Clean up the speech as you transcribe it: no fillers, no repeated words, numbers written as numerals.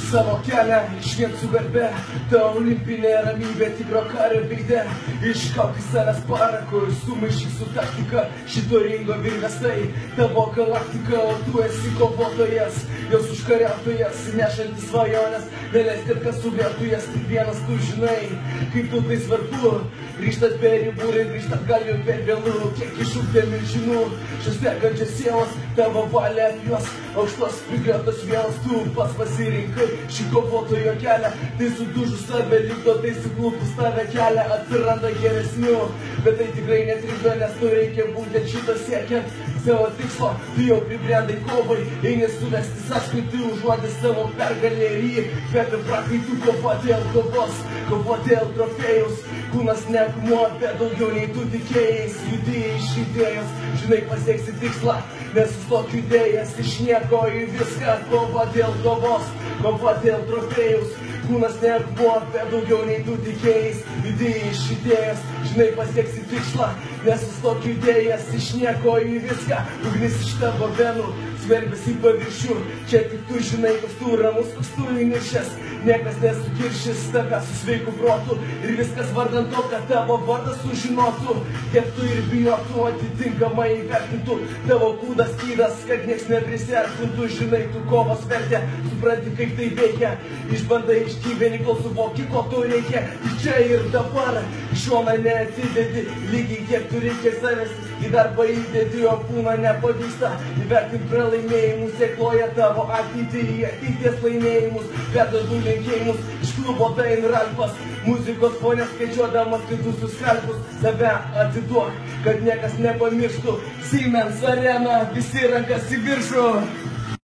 savo kelią, išvien su garbe, ta olimpinė ramybė tikro kario veide. Iškauk į savęs parako ir sumaišyk su taktika šito ringo virvestai. Tavo galaktika, o tu esi kovotojas, jos užkariautojas, nešantis svajonės, neleisk ir kas suvietų jas, tik vienas tu žinai, kaip tu tai svarbu. Grįžtat be ribų ir grįžtat gal jau per vėlų, kiek iššūkė milžinų, šios degančios sielos, tavo valia juos, aukštos prigrėtos vienas tu pats pasirinkai šį kovotojo kelią. Tai sudužus save lygdo, tai suklupus tave kelią, atsiranda geresnių, bet tai tikrai netrikdo, nes tu reikia būtent šito siekiant savo tikslo. Tu jau pribrendai kovai, eini suvesti sąskaitų, užuodė savo pergalę ir jį kvepia prakaitų. Kova dėl kovos, kova dėl trofėjus, kūnas ne akmuo, bet daugiau nei tu tikėjais. Judi iš idėjos, žinai pasieksi tikslą, nesustok judėjęs iš nieko į viską. Kova dėl kovos, kova dėl trofėjus, kūnas ne akmuo, bet daugiau nei tu tikėjais. Judi iš idėjos, žinai pasieksi tikslą, nesustok judėjęs iš nieko į viską. Ugnis iš tavo venų skverbiasi į paviršių, čia tik tu žinai, koks tu ramus, koks tu įniršęs. Niekas nesukiršys tave su sveiku protu ir viskas vardan to, kad tavo vardas sužinotų, gerbtų ir bijotų, atitinkamai įvertintų tavo kūdas skydas, kad nieks neprisiartintų. Žinai tu kovos vertę, supranti kaip tai veikia, išbandai išgyveni, kol suvoki, ko tau reikia. Tik čia ir dabar šoną neatidedi, lygiai kiek tu reikia savęs į darbą įdedi, o kūną nepavyksta įvertint pralaimėjimus, sėkloja tavo ateitį į ateities laimėjimus. Perduodu linkėjimus iš klubo Dain Ralfas, muzikos fone skaičiuodamas kitus skalpus. Save atiduok, kad niekas nepamirštų. Siemens Arena, visi rankas į viršų.